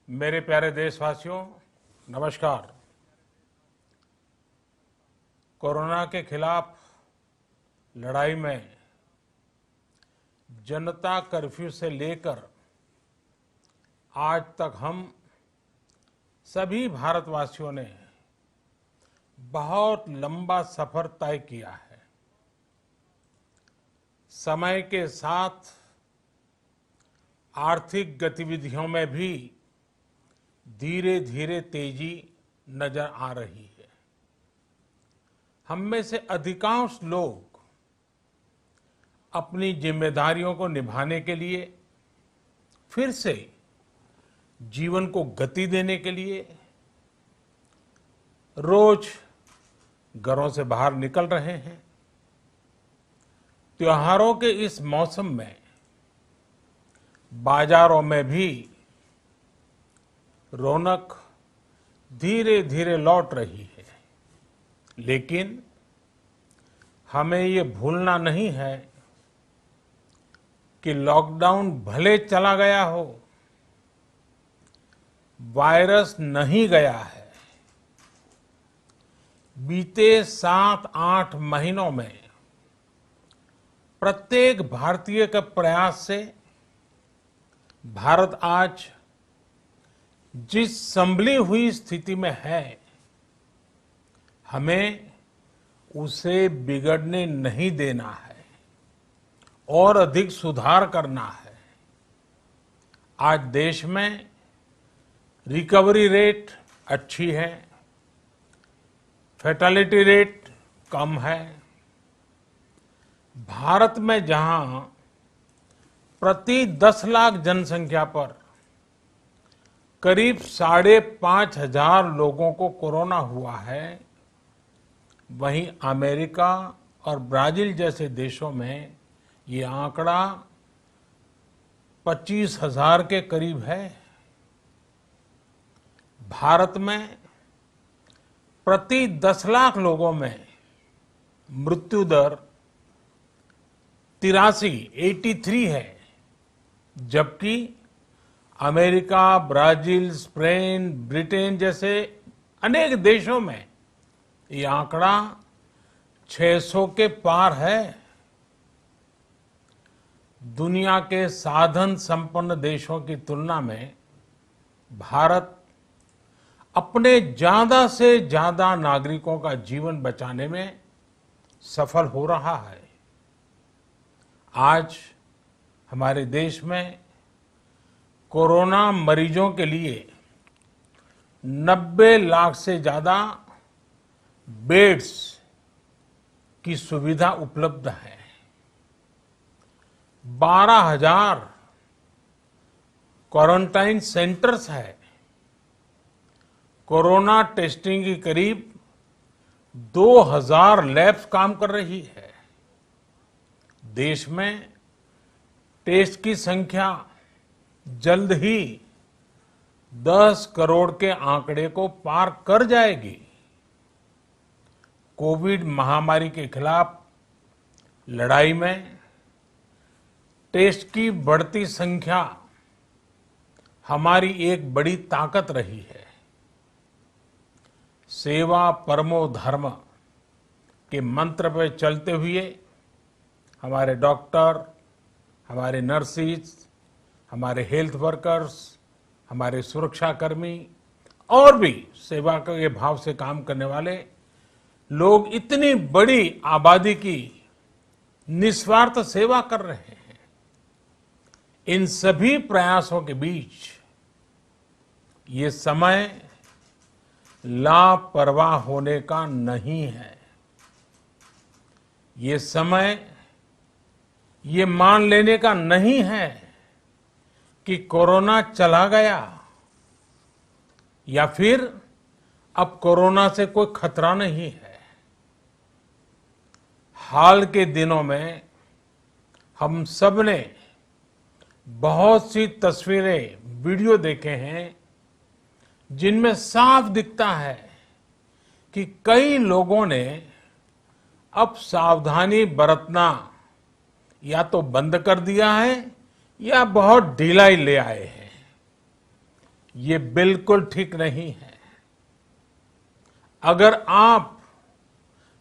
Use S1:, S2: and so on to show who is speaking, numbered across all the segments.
S1: मेरे प्यारे देशवासियों, नमस्कार। कोरोना के खिलाफ लड़ाई में जनता कर्फ्यू से लेकर आज तक हम सभी भारतवासियों ने बहुत लंबा सफर तय किया है। समय के साथ आर्थिक गतिविधियों में भी धीरे धीरे तेजी नजर आ रही है। हम में से अधिकांश लोग अपनी जिम्मेदारियों को निभाने के लिए, फिर से जीवन को गति देने के लिए रोज घरों से बाहर निकल रहे हैं। त्योहारों के इस मौसम में बाजारों में भी रौनक धीरे धीरे लौट रही है, लेकिन हमें ये भूलना नहीं है कि लॉकडाउन भले चला गया हो, वायरस नहीं गया है। बीते 7-8 महीनों में प्रत्येक भारतीय के प्रयास से भारत आज जिस संभली हुई स्थिति में है, हमें उसे बिगड़ने नहीं देना है और अधिक सुधार करना है। आज देश में रिकवरी रेट अच्छी है, फैटेलिटी रेट कम है। भारत में जहां प्रति 10 लाख जनसंख्या पर करीब 5,500 लोगों को कोरोना हुआ है, वहीं अमेरिका और ब्राजील जैसे देशों में ये आंकड़ा 25,000 के करीब है। भारत में प्रति 10 लाख लोगों में मृत्यु दर 83 है, जबकि अमेरिका, ब्राजील, स्पेन, ब्रिटेन जैसे अनेक देशों में ये आंकड़ा 600 के पार है। दुनिया के साधन संपन्न देशों की तुलना में भारत अपने ज्यादा से ज्यादा नागरिकों का जीवन बचाने में सफल हो रहा है। आज हमारे देश में कोरोना मरीजों के लिए 90 लाख से ज्यादा बेड्स की सुविधा उपलब्ध है। 12,000 क्वारंटाइन सेंटर्स है। कोरोना टेस्टिंग की करीब 2,000 लैब्स काम कर रही है। देश में टेस्ट की संख्या जल्द ही 10 करोड़ के आंकड़े को पार कर जाएगी। कोविड महामारी के खिलाफ लड़ाई में टेस्ट की बढ़ती संख्या हमारी एक बड़ी ताकत रही है। सेवा परमो धर्म के मंत्र पर चलते हुए हमारे डॉक्टर, हमारे नर्सिस, हमारे हेल्थ वर्कर्स, हमारे सुरक्षाकर्मी और भी सेवा के भाव से काम करने वाले लोग इतनी बड़ी आबादी की निस्वार्थ सेवा कर रहे हैं। इन सभी प्रयासों के बीच ये समय लापरवाह होने का नहीं है। ये समय ये मान लेने का नहीं है कि कोरोना चला गया या फिर अब कोरोना से कोई खतरा नहीं है। हाल के दिनों में हम सब ने बहुत सी तस्वीरें, वीडियो देखे हैं जिनमें साफ दिखता है कि कई लोगों ने अब सावधानी बरतना या तो बंद कर दिया है या बहुत ढिलाई ले आए हैं। ये बिल्कुल ठीक नहीं है। अगर आप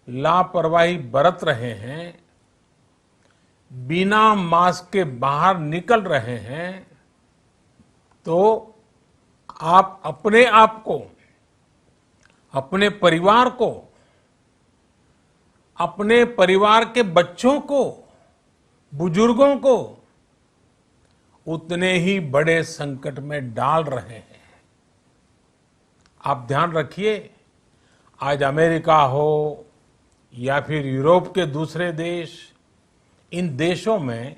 S1: लापरवाही बरत रहे हैं, बिना मास्क के बाहर निकल रहे हैं, तो आप अपने आप को, अपने परिवार को, अपने परिवार के बच्चों को, बुजुर्गों को उतने ही बड़े संकट में डाल रहे हैं। आप ध्यान रखिए, आज अमेरिका हो या फिर यूरोप के दूसरे देश, इन देशों में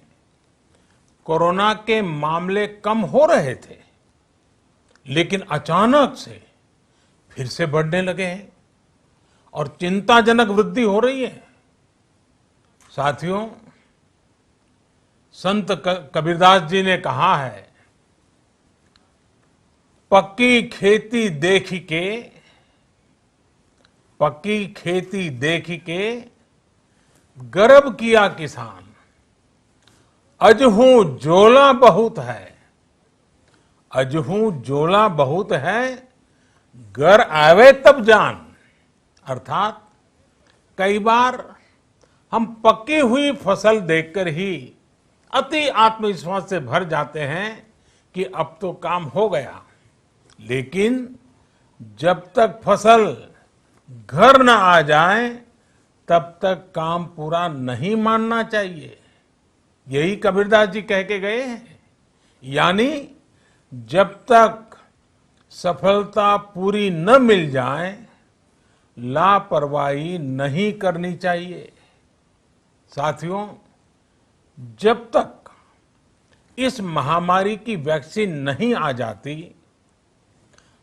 S1: कोरोना के मामले कम हो रहे थे, लेकिन अचानक से फिर से बढ़ने लगे हैं और चिंताजनक वृद्धि हो रही है। साथियों, संत कबीरदास जी ने कहा है, पक्की खेती देख के गर्व किया किसान, अजहू जोला बहुत है, घर आवे तब जान। अर्थात कई बार हम पकी हुई फसल देखकर ही अति आत्मविश्वास से भर जाते हैं कि अब तो काम हो गया, लेकिन जब तक फसल घर न आ जाए तब तक काम पूरा नहीं मानना चाहिए। यही कबीरदास जी कह के गए हैं। यानी जब तक सफलता पूरी न मिल जाए, लापरवाही नहीं करनी चाहिए। साथियों, जब तक इस महामारी की वैक्सीन नहीं आ जाती,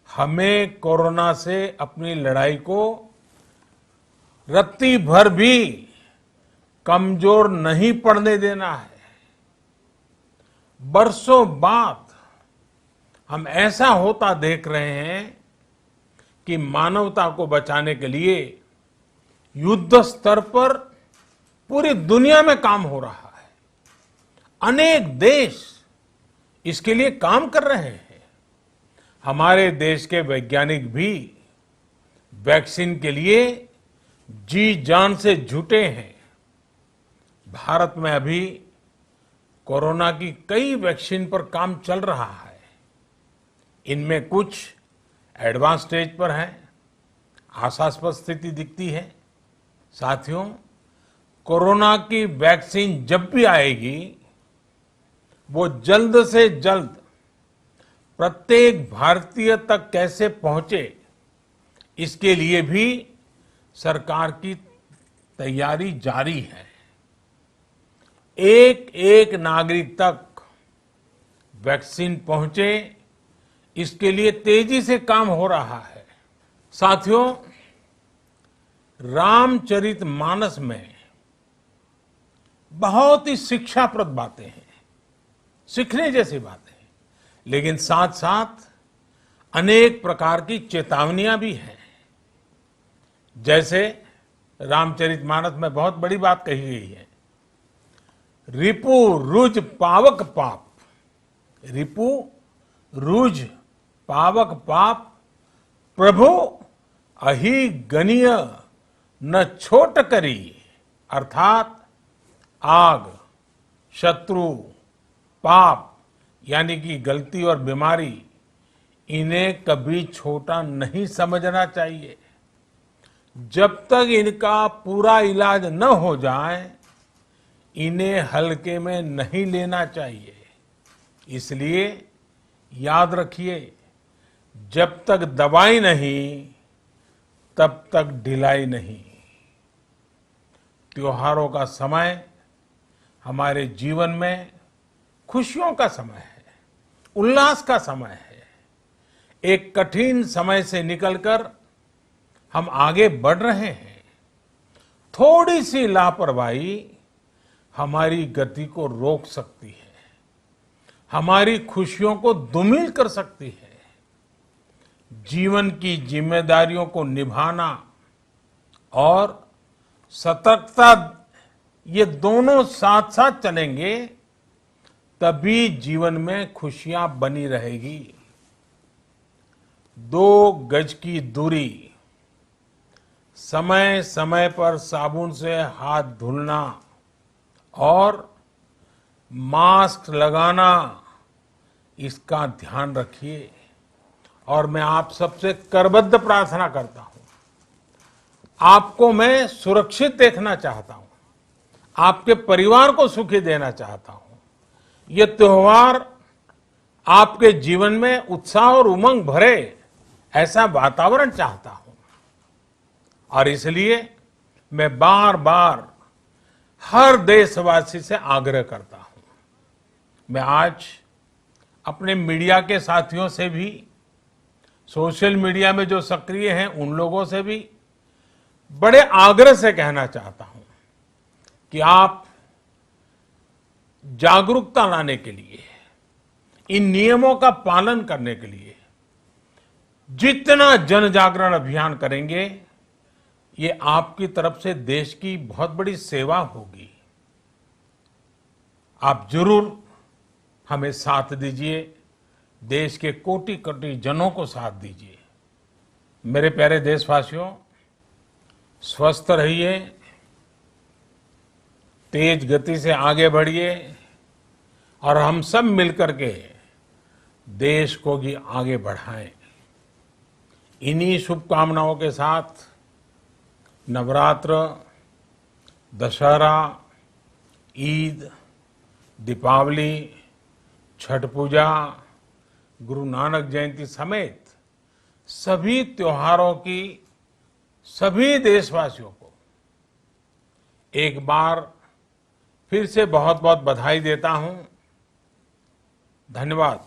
S1: हमें कोरोना से अपनी लड़ाई को रत्ती भर भी कमजोर नहीं पड़ने देना है। बरसों बाद हम ऐसा होता देख रहे हैं कि मानवता को बचाने के लिए युद्ध स्तर पर पूरी दुनिया में काम हो रहा है। अनेक देश इसके लिए काम कर रहे हैं। हमारे देश के वैज्ञानिक भी वैक्सीन के लिए जी जान से जुटे हैं। भारत में अभी कोरोना की कई वैक्सीन पर काम चल रहा है। इनमें कुछ एडवांस स्टेज पर है, आशास्पद स्थिति दिखती है। साथियों, कोरोना की वैक्सीन जब भी आएगी, वो जल्द से जल्द प्रत्येक भारतीय तक कैसे पहुंचे, इसके लिए भी सरकार की तैयारी जारी है। एक एक नागरिक तक वैक्सीन पहुंचे, इसके लिए तेजी से काम हो रहा है। साथियों, रामचरितमानस में बहुत ही शिक्षाप्रद बातें हैं, सीखने जैसी बातें हैं, लेकिन साथ साथ अनेक प्रकार की चेतावनियां भी हैं। जैसे रामचरितमानस में बहुत बड़ी बात कही गई है, रिपु रुज पावक पाप। रिपु रुज पावक पाप, प्रभु अहि गनीय न छोट करी। अर्थात आग, शत्रु, पाप यानी कि गलती और बीमारी, इन्हें कभी छोटा नहीं समझना चाहिए। जब तक इनका पूरा इलाज न हो जाए, इन्हें हल्के में नहीं लेना चाहिए। इसलिए याद रखिए, जब तक दवाई नहीं, तब तक ढिलाई नहीं। त्योहारों का समय हमारे जीवन में खुशियों का समय है, उल्लास का समय है। एक कठिन समय से निकलकर हम आगे बढ़ रहे हैं। थोड़ी सी लापरवाही हमारी गति को रोक सकती है, हमारी खुशियों को धूमिल कर सकती है। जीवन की जिम्मेदारियों को निभाना और सतर्कता, ये दोनों साथ साथ चलेंगे, तभी जीवन में खुशियां बनी रहेगी। 2 गज की दूरी, समय समय पर साबुन से हाथ धुलना और मास्क लगाना, इसका ध्यान रखिए। और मैं आप सबसे करबद्ध प्रार्थना करता हूं, आपको मैं सुरक्षित देखना चाहता हूं, आपके परिवार को सुखी देना चाहता हूं। ये त्योहार आपके जीवन में उत्साह और उमंग भरे, ऐसा वातावरण चाहता हूं। और इसलिए मैं बार बार हर देशवासी से आग्रह करता हूं। मैं आज अपने मीडिया के साथियों से भी, सोशल मीडिया में जो सक्रिय हैं उन लोगों से भी बड़े आग्रह से कहना चाहता हूं कि आप जागरूकता लाने के लिए, इन नियमों का पालन करने के लिए जितना जन जागरण अभियान करेंगे, ये आपकी तरफ से देश की बहुत बड़ी सेवा होगी। आप जरूर हमें साथ दीजिए, देश के कोटि कोटि जनों को साथ दीजिए। मेरे प्यारे देशवासियों, स्वस्थ रहिए, तेज गति से आगे बढ़िए और हम सब मिलकर के देश को भी आगे बढ़ाएं। इन्हीं शुभकामनाओं के साथ नवरात्र, दशहरा, ईद, दीपावली, छठ पूजा, गुरु नानक जयंती समेत सभी त्योहारों की सभी देशवासियों को एक बार फिर से बहुत बहुत बधाई देता हूं। धन्यवाद।